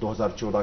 2014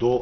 2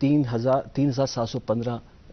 3,715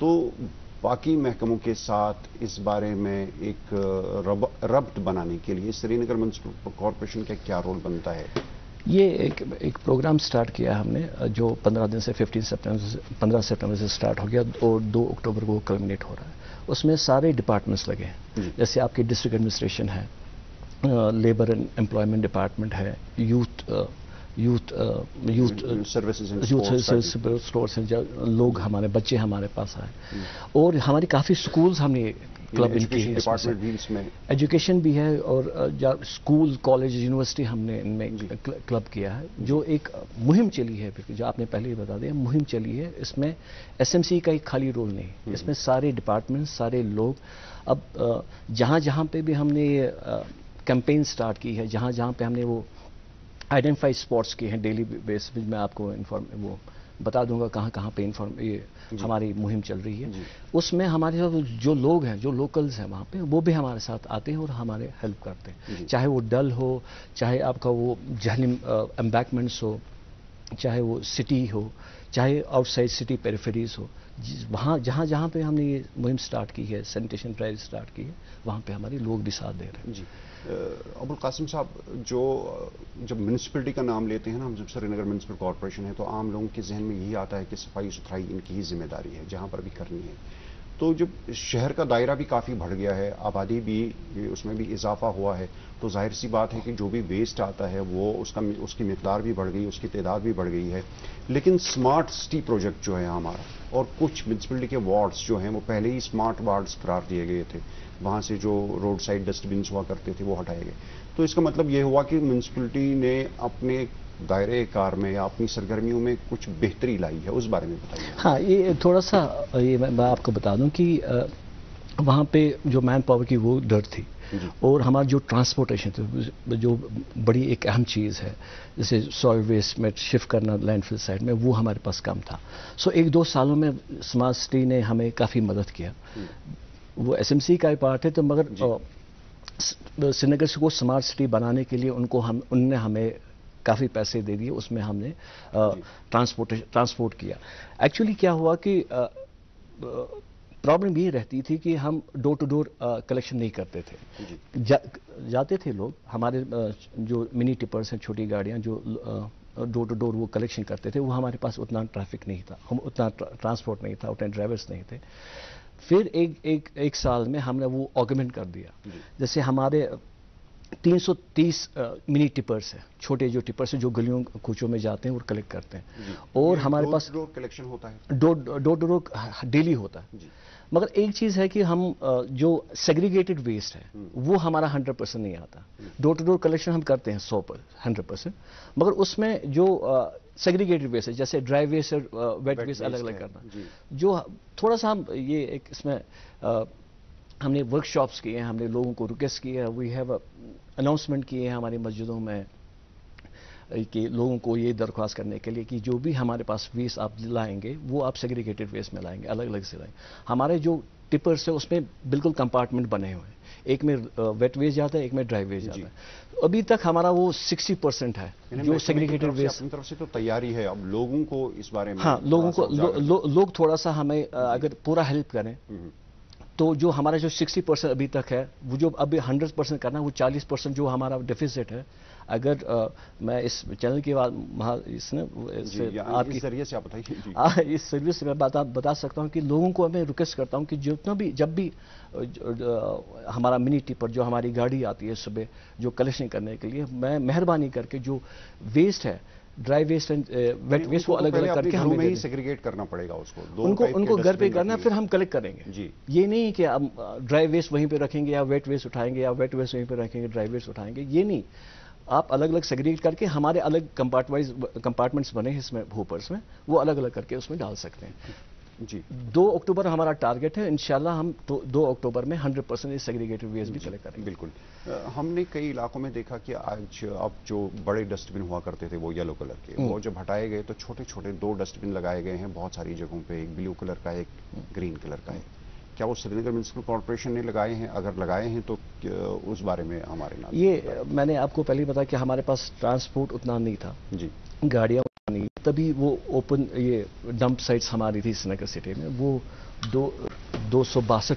تو باقی محکموں کے ساتھ اس بارے میں ایک ربط بنانے کے لیے سری نگر میونسپل کارپوریشن کا کیا رول بنتا ہے؟ یہ ایک پروگرام سٹارٹ کیا ہم نے جو 15 دن سے 15 سپٹمبر سے سٹارٹ ہو گیا اور 2 اکتوبر کو کلمنیٹ ہو رہا ہے. اس میں سارے ڈپارٹمنٹس لگے ہیں. جیسے آپ کی ڈسٹرکٹ ایڈمنسٹریشن ہے, لیبر اینڈ امپلائمنٹ ڈپارٹمنٹ ہے, یوتھ سروسز اسٹورس ہیں, لوگ ہمارے بچے ہمارے پاس آئے, اور ہماری کافی سکولز ہم نے کلب ایجوکیشن بھی ہے, اور اسکول کالج یونیورسٹی ہم نے ان میں کلب کیا ہے, جو ایک مہم چلی ہے, جو آپ نے پہلے ہی بتا دیا مہم چلی ہے. اس میں ایس ایم سی کا ایک خالی رول نہیں, اس میں سارے ڈپارٹمنٹ سارے لوگ. اب جہاں پہ بھی ہم نے یہ کیمپین سٹارٹ کی ہے, جہاں پہ ہم نے وہ آئیڈینٹیفائی اسپاٹس کیے ہیں ڈیلی بیس پہ, میں آپ کو وہ بتا دوں گا کہاں پہ یہ ہماری مہم چل رہی ہے. اس میں ہمارے ساتھ جو لوگ ہیں, جو لوکلز ہیں وہاں پہ, وہ بھی ہمارے ساتھ آتے ہیں اور ہمارے ہیلپ کرتے ہیں. چاہے وہ ڈل ہو, چاہے آپ کا وہ جہلم امبیکمنٹس ہو, چاہے وہ سٹی ہو, چاہے آؤٹ سائڈ سٹی پیریفیریز ہو, وہاں جہاں پہ ہم نے یہ مہم سٹارٹ کی ہے, سینیٹیشن ڈرائیو سٹارٹ کی ہے, وہاں پہ ہمارے لوگ بھی ساتھ دے رہے ہیں. جی ابوالقاسم صاحب, جب میونسپلٹی کا نام لیتے ہیں نا ہم, جب سری نگر میونسپل کارپوریشن ہے, تو عام لوگوں کے ذہن میں یہی آتا ہے کہ صفائی ستھرائی ان کی ہی ذمہ داری ہے, جہاں پر بھی کرنی ہے. تو جب شہر کا دائرہ بھی کافی بڑھ گیا ہے, آبادی بھی اس میں بھی اضافہ ہوا ہے, تو ظاہر سی بات ہے کہ جو بھی ویسٹ آتا ہے وہ اس کی مقدار بھی بڑھ گئی, اس کی تعداد بھی بڑھ گئی ہے. لیکن اسمارٹ سٹی پروجیکٹ جو ہے ہمارا, اور کچھ میونسپلٹی کے وارڈز جو ہیں وہ پہلے ہی اسمارٹ وارڈز قرار دیے گئے تھے, وہاں سے جو روڈ سائڈ ڈسٹ بنس ہوا کرتے تھے وہ ہٹائے گئے. تو اس کا مطلب یہ ہوا کہ میونسپلٹی نے اپنے دائرے کار میں یا اپنی سرگرمیوں میں کچھ بہتری لائی ہے, اس بارے میں بتائیے. ہاں, یہ تھوڑا سا یہ میں آپ کو بتا دوں کہ وہاں پہ جو مین پاور کی وہ ڈر تھی, اور ہمارا جو ٹرانسپورٹیشن تھی, جو بڑی ایک اہم چیز ہے, جیسے سوائل ویسٹ میں شفٹ کرنا لینڈ فل سائڈ میں, وہ ہمارے پاس کم تھا. سو 1-2 سالوں میں اسمارٹ سٹی نے ہمیں کافی مدد کیا. وہ ایس ایم سی کا ایک پارٹ ہے, تو مگر سری نگر کو اسمارٹ سٹی بنانے کے لیے ان نے ہمیں کافی پیسے دے دیے, اس میں ہم نے ٹرانسپورٹ کیا. ایکچولی کیا ہوا کہ پرابلم یہ رہتی تھی کہ ہم ڈور ٹو ڈور کلیکشن نہیں کرتے تھے. جاتے تھے لوگ, ہمارے جو منی ٹپرز ہیں, چھوٹی گاڑیاں جو ڈور ٹو ڈور وہ کلیکشن کرتے تھے, وہ ہمارے پاس اتنا ٹریفک نہیں تھا, اتنا ٹرانسپورٹ نہیں تھا, اتنے ڈرائیورس نہیں تھے. پھر ایک سال میں ہم نے وہ آگمنٹ کر دیا. جیسے ہمارے 330 منی ٹپرس ہیں, چھوٹے جو ٹپرس ہیں جو گلیوں کوچوں میں جاتے ہیں اور کلیکٹ کرتے ہیں, اور ہمارے پاس ڈور کلیکشن ہوتا ہے, ڈور ٹو ڈور ڈیلی ہوتا ہے. مگر ایک چیز ہے کہ ہم جو سیگریگیٹڈ ویسٹ ہے وہ ہمارا 100% نہیں آتا. ڈور ٹو ڈور کلیکشن ہم کرتے ہیں 100%, مگر اس میں جو سیگریگیٹڈ ویسٹ ہے, جیسے ڈرائی ویسٹ اور ویٹ ویسٹ الگ الگ کرنا, جو تھوڑا سا ہم یہ ایک اس میں ہم نے ورک شاپس کیے ہیں, ہم نے لوگوں کو ریکویسٹ کی ہے, وی ہیو اناؤنسمنٹ کیے ہیں ہماری مسجدوں میں کہ لوگوں کو یہ درخواست کرنے کے لیے کہ جو بھی ہمارے پاس ویسٹ آپ لائیں گے وہ آپ سیگریگیٹڈ ویسٹ میں لائیں گے, الگ الگ سے لائیں گے. ہمارے جو ٹپرس ہیں اس میں بالکل کمپارٹمنٹ بنے ہوئے ہیں, ایک میں ویٹ ویسٹ جاتا ہے, ایک میں ڈرائی ویسٹ جاتا ہے. ابھی تک ہمارا وہ 60% ہے جو سیگریگیٹڈ ویسٹ. اپنی طرف سے تو تیاری ہے, اب لوگوں کو اس بارے میں, ہاں لوگوں کو لوگ تھوڑا سا ہمیں اگر پورا ہیلپ کریں تو جو ہمارا جو 60% ابھی تک ہے, وہ جو ابھی 100% کرنا ہے, وہ 40% جو ہمارا ڈیفیسٹ ہے. اگر میں اس چینل کی بات آپ کی ذریعے سے اس سروس سے میں بتا سکتا ہوں کہ لوگوں کو میں ریکویسٹ کرتا ہوں کہ جب بھی ہمارا منی ٹپر جو ہماری گاڑی آتی ہے صبح جو کلیکشن کرنے کے لیے, میں مہربانی کر کے جو ویسٹ ہے, dry waste and wet waste کو الگ الگ کر کے ہمیں ہی سیگریگیٹ کرنا پڑے گا, اس کو ان کو گھر پہ کرنا, پھر ہم کلیکٹ کریں گے. یہ نہیں کہ ہم ڈرائی ویسٹ وہیں پہ رکھیں گے یا ویٹ ویسٹ اٹھائیں گے, یا ویٹ ویسٹ وہیں پہ رکھیں گے, ڈرائی ویسٹ اٹھائیں گے, یہ نہیں. آپ الگ الگ سیگریگیٹ کر کے ہمارے الگ کمپارٹمنٹس بنے اس میں ہوپرس میں, وہ الگ الگ کر کے اس میں ڈال سکتے ہیں. 2 اکتوبر ہمارا ٹارگٹ ہے, انشاءاللہ ہم 2 اکتوبر میں 100% سیگریگیٹڈ ویسٹ بھی کلیکٹ کریں گے. بالکل. ہم نے کئی علاقوں میں دیکھا کہ آج اب جو بڑے ڈسٹ بن ہوا کرتے تھے وہ یلو کلر کے, وہ جب ہٹائے گئے تو چھوٹے چھوٹے 2 ڈسٹ بن لگائے گئے ہیں بہت ساری جگہوں پہ, ایک بلو کلر کا, ایک گرین کلر کا ہے. کیا وہ سری نگر میونسپل کارپوریشن نے لگائے ہیں؟ اگر لگائے ہیں تو اس بارے میں ہمارے نام. یہ میں نے آپ کو پہلے بتایا کہ ہمارے پاس ٹرانسپورٹ اتنا نہیں تھا, گاڑیاں نہیں, تبھی وہ اوپن یہ ڈمپ سائٹس ہماری تھی سری نگر سٹی میں, 262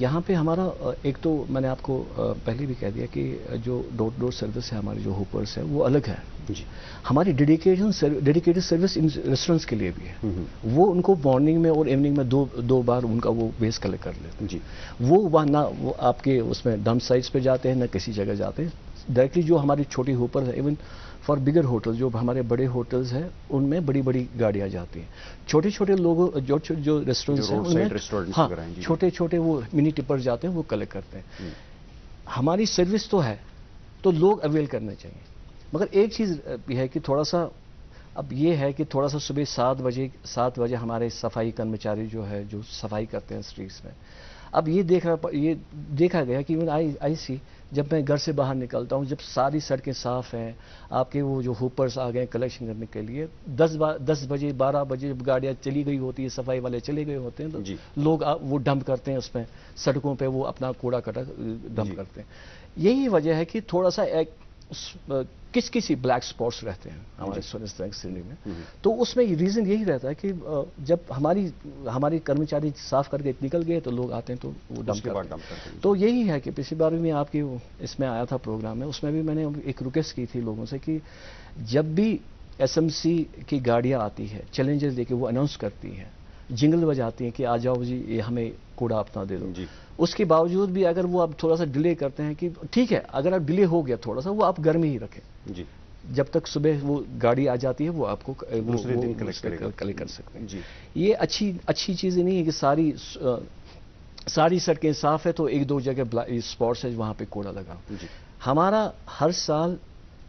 یہاں پہ ہمارا ایک تو میں نے آپ کو پہلے بھی کہہ دیا کہ جو ڈور ٹو ڈور سروس ہے ہماری جو ہوپرس ہے وہ الگ ہے. ہماری ڈیڈیکیٹڈ سروس ان ریسٹورینٹس کے لیے بھی ہے. وہ ان کو مارننگ میں اور ایوننگ میں دو بار ان کا وہ بیس کلیکٹ کر لیتے ہیں. وہ وہاں نہ وہ آپ کے اس میں ڈمپ سائٹس پہ جاتے ہیں نہ کسی جگہ جاتے ہیں. ڈائریکٹلی جو ہماری چھوٹی ہوپر ہے، ایون فار بگر ہوٹل، جو ہمارے بڑے ہوٹلز ہیں ان میں بڑی بڑی گاڑیاں جاتی ہیں. چھوٹے چھوٹے لوگوں جو ریسٹورینٹس ہیں ان میں ہاں چھوٹے چھوٹے وہ منی ٹپر جاتے ہیں، وہ کلیکٹ کرتے ہیں. ہماری سروس تو ہے تو لوگ اویل کرنے چاہیے. مگر ایک چیز یہ ہے کہ تھوڑا سا اب یہ ہے کہ تھوڑا سا صبح 7 بجے ہمارے صفائی کرمچاری جو ہے جو صفائی کرتے ہیں اسٹریٹس میں، اب یہ دیکھا گیا کہ آئی سی جب میں گھر سے باہر نکلتا ہوں، جب ساری سڑکیں صاف ہیں، آپ کے وہ جو ہوپرس آ گئے کلیکشن کرنے کے لیے، 10 بجے 12 بجے جب گاڑیاں چلی گئی ہوتی ہے، صفائی والے چلے گئے ہوتے ہیں تو لوگ وہ ڈمپ کرتے ہیں اس میں، سڑکوں پہ وہ اپنا کوڑا کٹا ڈمپ کرتے ہیں. یہی وجہ ہے کہ تھوڑا سا ایک کسی بلیک سپاٹس رہتے ہیں ہمارے سٹی میں. تو اس میں ریزن یہی رہتا ہے کہ جب ہماری کرمچاری صاف کر کے نکل گئے تو لوگ آتے ہیں تو وہ ڈمپ کرتے ہیں. تو یہی ہے کہ پچھلی بار بھی میں آپ کی اس میں آیا تھا پروگرام میں، اس میں بھی میں نے ایک ریکویسٹ کی تھی لوگوں سے کہ جب بھی ایس ایم سی کی گاڑیاں آتی ہے چیلنجز دے کے وہ اناؤنس کرتی ہیں، جنگل بجاتی ہیں کہ آ جاؤ جی یہ ہمیں کوڑا اپنا دے دو. اس کے باوجود بھی اگر وہ اب تھوڑا سا ڈیلے کرتے ہیں کہ ٹھیک ہے اگر اب ڈیلے ہو گیا تھوڑا سا، وہ آپ گھر میں ہی رکھیں جب تک صبح وہ گاڑی آ جاتی ہے وہ آپ کو کلیکٹ کر سکتے ہیں. یہ اچھی چیز نہیں ہے کہ ساری سڑکیں صاف ہے تو ایک دو جگہ اسپاٹس ہے وہاں پہ کوڑا لگا. ہمارا ہر سال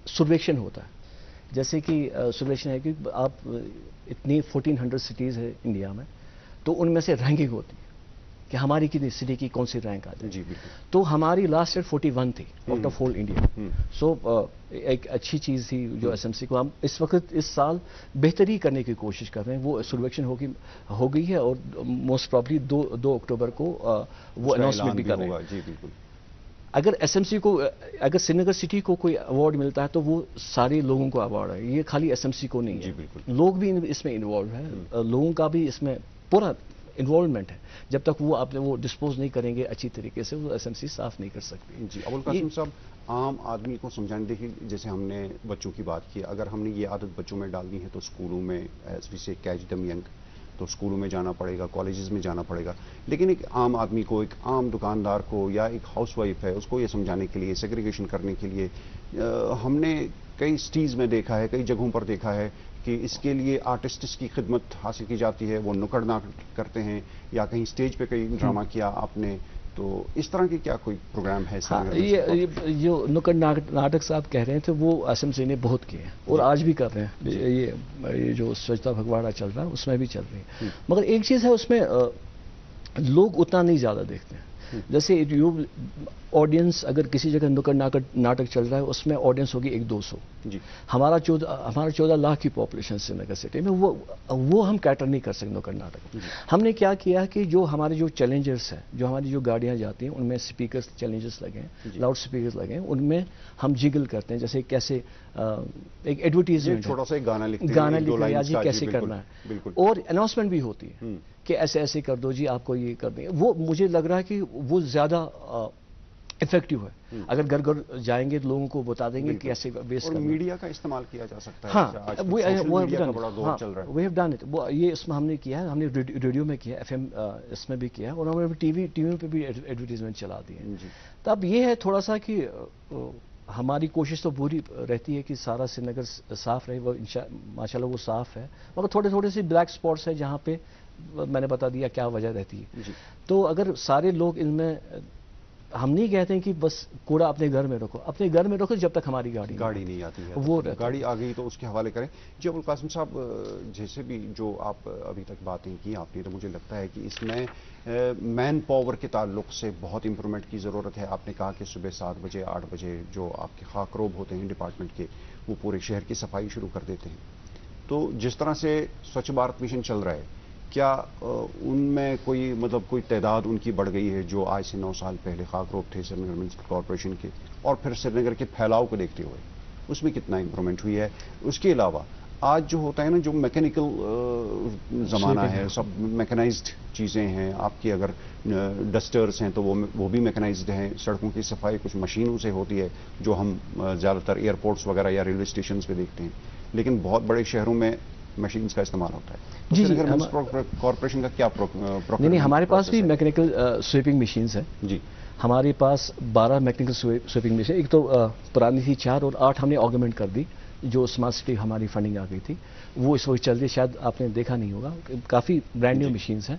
سرویکشن ہوتا ہے، جیسے کہ سرویکشن ہے کہ آپ اتنی 1400 سٹیز ہے انڈیا میں، تو ان میں سے رینکنگ ہوتی ہے کہ ہماری کتنی سٹی کی کون سی رینک آتی ہے. تو ہماری لاسٹ ایئر 41 تھی آؤٹ آف ہول انڈیا. سو ایک اچھی چیز تھی جو ایس ایم سی کو ہم اس وقت اس سال بہتری کرنے کی کوشش کر رہے ہیں. وہ سرویکشن ہو گئی ہے اور موسٹ پرابلی 2 اکتوبر کو وہ اناؤنسمنٹ بھی کر رہے ہیں. اگر ایس ایم سی کو اگر سری نگر سٹی کو کوئی ایوارڈ ملتا ہے تو وہ سارے لوگوں کو ایوارڈ ہے، یہ خالی ایس ایم سی کو نہیں ہے. لوگ بھی اس میں انوالو ہے، لوگوں کا بھی اس میں پورا انوالومنٹ ہے. جب تک وہ آپ وہ ڈسپوز نہیں کریں گے اچھی طریقے سے وہ ایس ایم سی صاف نہیں کر سکتی. ابوالقاسم صاحب، عام آدمی کو سمجھانے دیکھیے، جیسے ہم نے بچوں کی بات کی، اگر ہم نے یہ عادت بچوں میں ڈالنی ہے تو اسکولوں میں ایز وی سے کیچ دم ینگ، تو اسکولوں میں جانا پڑے گا، کالجز میں جانا پڑے گا. لیکن ایک عام آدمی کو، ایک عام دکاندار کو یا ایک ہاؤس وائف ہے اس کو یہ سمجھانے کے لیے، سیگریگیشن کرنے کے لیے ہم نے کئی سٹیز میں دیکھا ہے، کئی جگہوں پر دیکھا ہے کہ اس کے لیے آرٹسٹس کی خدمت حاصل کی جاتی ہے، وہ نکڑ ناٹک کرتے ہیں یا کہیں سٹیج پہ کئی ڈرامہ کیا آپ نے. تو اس طرح کی کیا کوئی پروگرام ہے؟ یہ جو نکڑ ناٹک صاحب کہہ رہے ہیں تو وہ ایس ایم سی نے بہت کیے ہیں اور آج بھی کر رہے ہیں. یہ جو سوچھتا پکھواڑا چل رہا ہے اس میں بھی چل رہی ہے. مگر ایک چیز ہے اس میں لوگ اتنا نہیں زیادہ دیکھتے ہیں. جیسے آڈینس اگر کسی جگہ نکڑ ناٹک چل رہا ہے اس میں آڈینس ہوگی 100-200. ہمارا 14 لاکھ کی پاپولیشن سری نگر سٹی میں، وہ ہم کیٹر نہیں کر سکتے نکڑ ناٹک. ہم نے کیا کیا کہ جو ہمارے جو چیلنجرس ہیں، جو ہماری جو گاڑیاں جاتی ہیں ان میں اسپیکرس چیلنجرس لگے ہیں، لاؤڈ اسپیکرس لگے ہیں، ان میں ہم جگل کرتے ہیں. جیسے کیسے ایک ایڈورٹیزمنٹ چھوٹا سا گانا لکھتے ہیں جی کیسے کرنا ہے، اور اناؤنسمنٹ بھی ہوتی ہے کہ ایسے کر دو جی، آپ کو یہ کر دیں. وہ مجھے لگ رہا ہے کہ وہ زیادہ افیکٹو ہے. اگر گھر گھر جائیں گے تو لوگوں کو بتا دیں گے کہ ایسے بیس کرنا. میڈیا کا استعمال کیا جا سکتا ہے. ہاں وی ہیو ڈن اٹ. یہ اس میں ہم نے کیا ہے، ہم نے ریڈیو میں کیا ہے، FM اس میں بھی کیا ہے، اور ہم نے ٹی وی پہ بھی ایڈورٹیزمنٹ چلا دی ہے. تو اب یہ ہے تھوڑا سا کہ ہماری کوشش تو پوری رہتی ہے کہ سارا سری نگر صاف رہے. وہ ماشاء اللہ وہ صاف ہے، مگر تھوڑے سے بلیک اسپاٹس ہیں جہاں پہ میں نے بتا دیا کیا وجہ رہتی ہے. تو اگر سارے لوگ ان میں، ہم نہیں کہتے ہیں کہ بس کوڑا اپنے گھر میں رکھو، اپنے گھر میں رکھو جب تک ہماری گاڑی نہیں آتی ہے. وہ گاڑی آ گئی تو اس کے حوالے کریں. جی ابوالقاسم صاحب، جیسے بھی جو آپ ابھی تک باتیں کی آپ نے، تو مجھے لگتا ہے کہ اس میں مین پاور کے تعلق سے بہت امپرومنٹ کی ضرورت ہے. آپ نے کہا کہ صبح 7 بجے 8 بجے جو آپ کے خاک روب ہوتے ہیں ڈپارٹمنٹ کے، وہ پورے شہر کی صفائی شروع کر دیتے ہیں. تو جس طرح سے سوچھ بھارت مشن چل رہا ہے، کیا ان میں کوئی تعداد ان کی بڑھ گئی ہے جو آج سے 9 سال پہلے خاک روب تھے سری نگر میونسپل کارپوریشن کے، اور پھر سری نگر کے پھیلاؤ کو دیکھتے ہوئے اس میں کتنا امپرومنٹ ہوئی ہے؟ اس کے علاوہ آج جو ہوتا ہے نا، جو میکینیکل زمانہ ہے، سب میکنائزڈ چیزیں ہیں. آپ کی اگر ڈسٹرز ہیں تو وہ بھی میکنائزڈ ہیں. سڑکوں کی صفائی کچھ مشینوں سے ہوتی ہے جو ہم زیادہ تر ایئرپورٹس وغیرہ یا ریلوے اسٹیشنز پہ دیکھتے ہیں، لیکن بہت بڑے شہروں میں مشینز کا استعمال ہوتا ہے. جی کارپوریشن کا کیا نہیں، ہمارے پاس بھی میکینیکل سویپنگ مشینز ہیں. جی، ہمارے پاس 12 میکینیکل سویپنگ مشین. ایک تو پرانی تھی 4 اور 8 ہم نے آگمنٹ کر دی. جو اسمارٹ سٹی ہماری فنڈنگ آ گئی تھی وہ اس وقت چل رہی ہے، شاید آپ نے دیکھا نہیں ہوگا. کافی برانڈ نیو مشینز ہیں،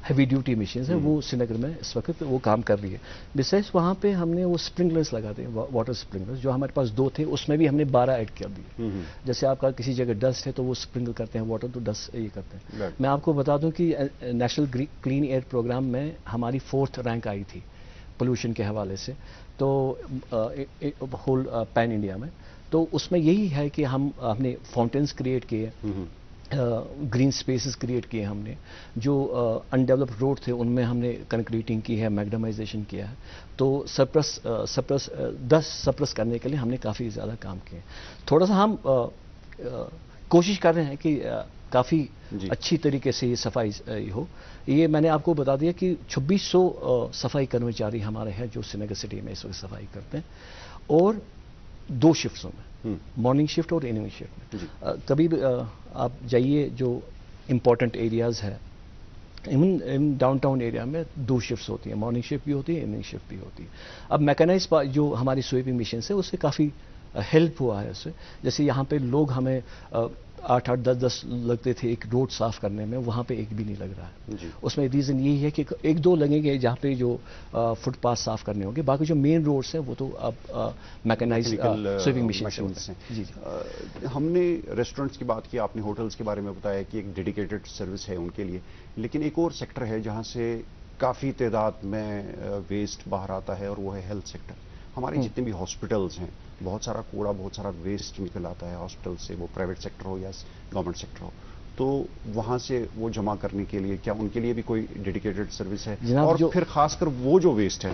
ہیوی ڈیوٹی مشینز ہیں. وہ سری نگر میں اس وقت وہ کام کر رہی ہے. بسائز وہاں پہ ہم نے وہ اسپرنکلرز لگاتے ہیں، واٹر اسپرنکلرز، جو ہمارے پاس 2 تھے، اس میں بھی ہم نے 12 ایڈ کر دیے. جیسے آپ کا کسی جگہ ڈسٹ ہے تو وہ اسپرنکل کرتے ہیں واٹر، تو ڈسٹ یہ کرتے ہیں. میں آپ کو بتا دوں کہ نیشنل کلین ایئر پروگرام میں ہماری 4th رینک آئی تھی پولوشن کے حوالے سے، تو ہول پین انڈیا میں. تو اس میں یہی ہے کہ ہم نے فاؤنٹینز کریٹ کیے، گرین سپیسز کریٹ کیے ہم نے. جو انڈیولپڈ روڈ تھے ان میں ہم نے کنکریٹنگ کی ہے، میگڈمائزیشن کیا ہے. تو ڈسٹ سپریس کرنے کے لیے ہم نے کافی زیادہ کام کیے. تھوڑا سا ہم کوشش کر رہے ہیں کہ کافی اچھی طریقے سے یہ صفائی ہو. یہ میں نے آپ کو بتا دیا کہ 2600 صفائی کرمچاری ہمارے ہیں جو سری نگر سٹی میں اس وقت صفائی کرتے ہیں، اور 2 شفٹوں میں، مارننگ شفٹ اور ایوننگ شفٹ میں. کبھی آپ جائیے جو امپورٹنٹ ایریاز ہے، ایون ڈاؤن ٹاؤن ایریا میں 2 شفٹس ہوتی ہیں، مارننگ شفٹ بھی ہوتی ہے، ایوننگ شفٹ بھی ہوتی ہے. اب میکینائز جو ہماری سویپنگ مشینس ہے اس سے کافی ہیلپ ہوا ہے اس سے. جیسے یہاں پہ لوگ ہمیں 8-8 10-10 لگتے تھے ایک روڈ صاف کرنے میں، وہاں پہ ایک بھی نہیں لگ رہا ہے. اس میں ریزن یہی ہے کہ 1-2 لگیں گے جہاں پہ جو فٹ پاتھ صاف کرنے ہوں گے، باقی جو مین روڈس ہیں وہ تو اب میکنائز سویپنگ مشینس ہیں. جی ہم نے ریسٹورنٹس کی بات کی، آپ نے ہوٹلس کے بارے میں بتایا کہ ایک ڈیڈیکیٹڈ سروس ہے ان کے لیے، لیکن ایک اور سیکٹر ہے جہاں سے کافی تعداد میں ویسٹ باہر آتا ہے، اور وہ ہے ہیلتھ سیکٹر. ہمارے جتنے بھی ہاسپٹلز ہیں، بہت سارا کوڑا، بہت سارا ویسٹ نکل آتا ہے ہاسپٹل سے، وہ پرائیویٹ سیکٹر ہو یا گورنمنٹ سیکٹر ہو. تو وہاں سے وہ جمع کرنے کے لیے کیا ان کے لیے بھی کوئی ڈیڈیکیٹڈ سروس ہے؟ اور پھر خاص کر وہ جو ویسٹ ہے،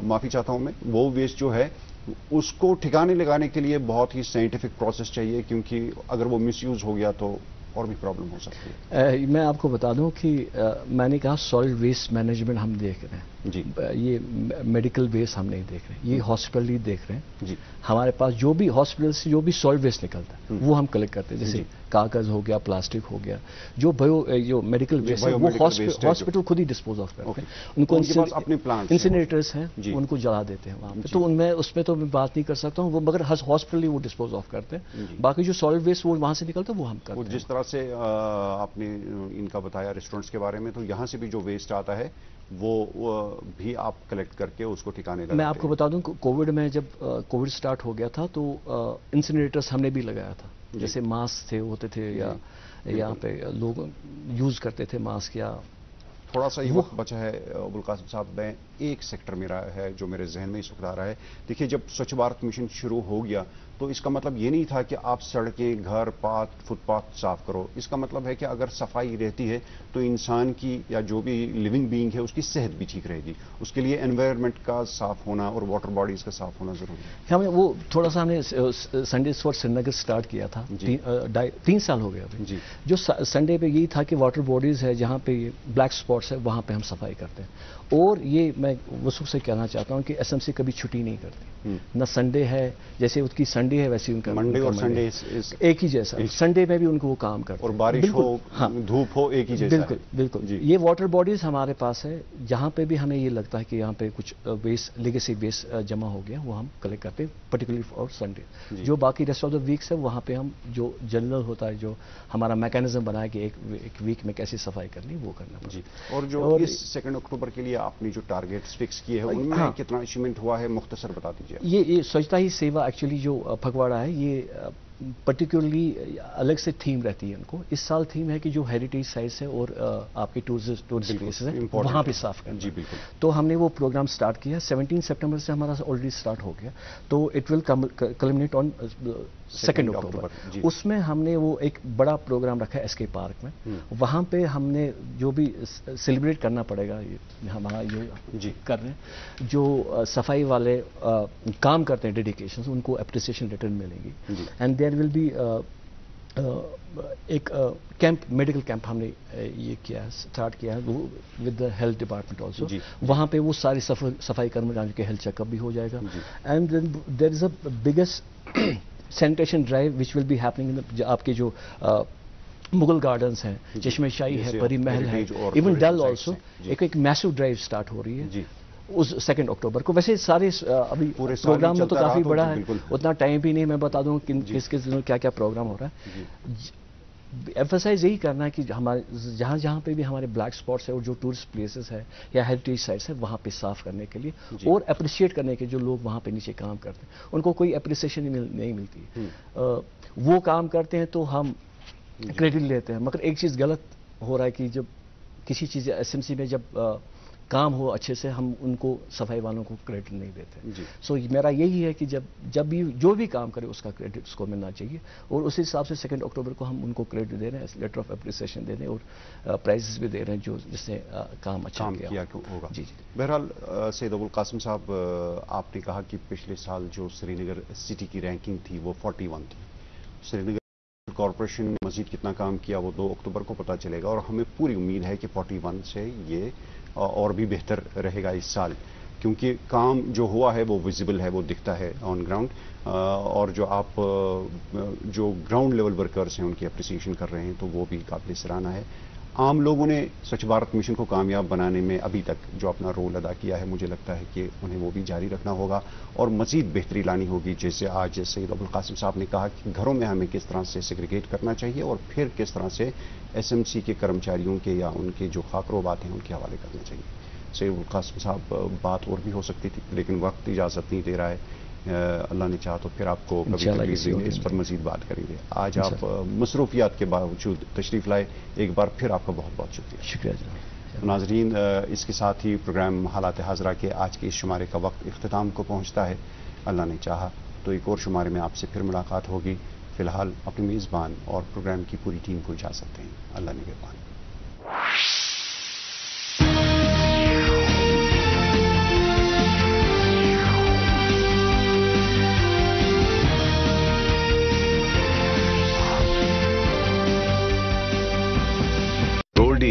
معافی چاہتا ہوں میں، وہ ویسٹ جو ہے اس کو ٹھکانے لگانے کے لیے بہت ہی سائنٹیفک پروسیس چاہیے، کیونکہ اگر وہ مس یوز ہو گیا تو اور بھی پرابلم ہو سکتی ہے. میں آپ کو بتا دوں کہ میں نے کہا سالڈ ویسٹ مینجمنٹ ہم دیکھ رہے ہیں. جی، یہ میڈیکل ویسٹ ہم نہیں دیکھ رہے ہیں، یہ ہاسپٹل ہی دیکھ رہے ہیں. جی، ہمارے پاس جو بھی ہاسپٹل سے جو بھی سالڈ ویسٹ نکلتا ہے وہ ہم کلکٹ کرتے ہیں. جیسے کاغذ ہو گیا، پلاسٹک ہو گیا، جو میڈیکل ویسٹ ہے وہ ہاسپٹل خود ہی ڈسپوز آف کرتے ہیں. ان کو انسینریٹرز ہیں، ان کو جلا دیتے ہیں وہاں پہ. تو اس میں تو میں بات نہیں کر سکتا ہوں، وہ مگر ہاسپٹل ہی وہ ڈسپوز آف کرتے ہیں. باقی جو سالڈ ویسٹ وہ وہاں سے نکلتا ہے وہ ہم کرتے ہیں. جس طرح سے آپ نے ان کا بتایا ریسٹورنٹس کے بارے میں، تو یہاں سے بھی جو ویسٹ آتا ہے وہ بھی آپ کلیکٹ کر کے اس کو ٹھکانے لگاتے ہیں. میں آپ کو بتا دوں کووڈ میں جب کووڈ سٹارٹ ہو گیا تھا تو انسینریٹرز ہم نے بھی لگایا تھا. جیسے ماسک ہوتے تھے یا یہاں پہ لوگ یوز کرتے تھے ماسک. یا تھوڑا سا یہ وقت بچا ہے ابوالقاسم صاحب، میں ایک سیکٹر میرا ہے جو میرے ذہن میں اس وقت آ رہا ہے. دیکھیے، جب سوچھ بھارت مشن شروع ہو گیا تو اس کا مطلب یہ نہیں تھا کہ آپ سڑکیں، گھر، فٹ پاتھ صاف کرو. اس کا مطلب ہے کہ اگر صفائی رہتی ہے تو انسان کی یا جو بھی لیونگ بینگ ہے اس کی صحت بھی ٹھیک رہے گی. اس کے لیے انوائرمنٹ کا صاف ہونا اور واٹر باڈیز کا صاف ہونا ضروری ہے. ہمیں وہ تھوڑا سا ہم نے Sunday for Sri Nagar start کیا تھا. 3 سال ہو گیا ابھی. جی، جو سنڈے پہ یہی تھا کہ واٹر باڈیز ہے جہاں پہ بلیک اسپاٹس ہے وہاں پہ ہم صفائی کرتے ہیں. اور یہ میں وصول سے کہنا چاہتا ہوں کہ ایس ایم سی کبھی چھٹی نہیں کرتی. نہ سنڈے ہے، جیسے اس کی سنڈے ہے ویسے ان کا منڈے اور سنڈے ایک ہی جیسا. سنڈے میں بھی ان کو وہ کام کرتے ہیں، اور بارش ہو، دھوپ ہو، ایک ہی جیسا. بالکل بالکل. یہ واٹر باڈیز ہمارے پاس ہے، جہاں پہ بھی ہمیں یہ لگتا ہے کہ یہاں پہ کچھ ویسٹ، لیگیسی ویسٹ جمع ہو گیا، وہ ہم کلیکٹ کرتے ہیں پرٹیکولرلی فار سنڈے. جو باقی ریسٹ آف دا ویکس ہے وہاں پہ ہم جو جنرل ہوتا ہے، جو ہمارا میکینزم بنا ہے کہ ایک ویک میں کیسی صفائی کرنی وہ کرنا پڑتا ہے. اور جو اس 2 اکتوبر کے لیے آپ نے جو ٹارگیٹس فکس کیے ہیں ان میں کتنا اچیومنٹ ہوا ہے، مختصر بتا دیجیے. یہ سوچتا ہی سیوا ایکچولی جو پھگواڑا ہے یہ پرٹیکولرلی الگ سے تھیم رہتی ہے ان کو. اس سال تھیم ہے کہ جو ہیریٹیج سائٹس ہے اور آپ کے ٹورسٹ پلیسز ہیں وہاں پہ صاف کرنا. جی بالکل. تو ہم نے وہ پروگرام سٹارٹ کیا. 17 سپٹمبر سے ہمارا آلریڈی سٹارٹ ہو گیا. تو اٹ ول کلمنیٹ آن 2 اکتوبر. اس میں ہم نے وہ ایک بڑا پروگرام رکھا ہے ایس کے پارک میں. وہاں پہ ہم نے جو بھی سیلیبریٹ کرنا پڑے گا، ہمارا یہ کر رہے ہیں جو صفائی والے کام کرتے ہیں ڈیڈیکیشن، ان کو اپریسیشن ریٹرن ملیں گی. اینڈ دیر ول بی ایک کیمپ میڈیکل کیمپ ہم نے یہ کیا ہے اسٹارٹ کیا ہے with the health department also. وہاں پہ وہ ساری صفائی کرمچاریوں کے ہیلتھ چیک اپ بھی ہو جائے گا. And then there is a biggest sanitation drive which will be happening. آپ کے جو مغل گارڈنس ہیں, چشمہ شاہی ہے, پری محل ہے, ایون ڈل آلسو, ایک میسو ڈرائیو اسٹارٹ ہو رہی ہے اس 2 اکتوبر کو. ویسے سارے ابھی پروگرام میں تو کافی بڑا ہے, اتنا ٹائم بھی نہیں, میں بتا دوں کس کس دنوں کیا کیا پروگرام ہو رہا ہے. ایمفسائز یہی کرنا ہے کہ ہمارے جہاں پہ بھی ہمارے بلیک اسپاٹس ہے اور جو ٹورسٹ پلیسز ہے یا ہیریٹیج سائٹس ہیں وہاں پہ صاف کرنے کے لیے اور اپریشیٹ کرنے کے جو لوگ وہاں پہ نیچے کام کرتے ہیں ان کو کوئی اپریسیشن نہیں ملتی. وہ کام کرتے ہیں تو ہم کریڈٹ لیتے ہیں, مگر ایک چیز غلط ہو رہا ہے کہ جب کسی چیز ایس ایم سی میں جب کام ہو اچھے سے ہم ان کو صفائی والوں کو کریڈٹ نہیں دیتے. سو میرا یہی ہے کہ جب بھی جو بھی کام کرے اس کا کریڈٹ اس کو ملنا چاہیے, اور اسی حساب سے 2 اکتوبر کو ہم ان کو کریڈٹ دے رہے ہیں, لیٹر آف اپریسیشن دے رہے ہیں اور پرائزز بھی دے رہے ہیں جو جس نے کام اچھا کیا ہوگا. بہرحال سید ابوالقاسم صاحب, آپ نے کہا کہ پچھلے سال جو سری نگر سٹی کی رینکنگ تھی وہ 41 تھی. سری نگر کارپوریشن نے مزید کتنا کام کیا وہ 2 اکتوبر کو پتہ چلے گا, اور ہمیں پوری امید ہے کہ 41 سے یہ اور بھی بہتر رہے گا اس سال, کیونکہ کام جو ہوا ہے وہ ویزیبل ہے, وہ دکھتا ہے آن گراؤنڈ, اور جو آپ جو گراؤنڈ لیول ورکرز ہیں ان کی اپریسیشن کر رہے ہیں تو وہ بھی قابل سراہنا ہے. عام لوگوں نے سوچھ بھارت مشن کو کامیاب بنانے میں ابھی تک جو اپنا رول ادا کیا ہے, مجھے لگتا ہے کہ انہیں وہ بھی جاری رکھنا ہوگا اور مزید بہتری لانی ہوگی. جیسے آج سید ابوالقاسم صاحب نے کہا کہ گھروں میں ہمیں کس طرح سے سیگریگیٹ کرنا چاہیے اور پھر کس طرح سے ایس ایم سی کے کرمچاریوں کے یا ان کے جو خاکروبات ہیں ان کے حوالے کرنا چاہیے. سید ابوالقاسم صاحب, بات اور بھی ہو سکتی تھی لیکن وقت اجازت نہیں دے رہا ہے. اللہ نے چاہا تو پھر آپ کو کبھی اس پر مزید بات کریں گے. آج آپ مصروفیات کے باوجود تشریف لائے, ایک بار پھر آپ کا بہت بہت شکریہ. شکریہ ناظرین, اس کے ساتھ ہی پروگرام حالات حاضرہ کے آج کے اس شمارے کا وقت اختتام کو پہنچتا ہے. اللہ نے چاہا تو ایک اور شمارے میں آپ سے پھر ملاقات ہوگی. فی الحال اپنے میزبان اور پروگرام کی پوری ٹیم کو اجازت دیں. اللہ نگہبان.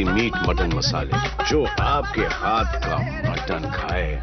میٹ مٹن مسالے, جو آپ کے ہاتھ کا مٹن کھائے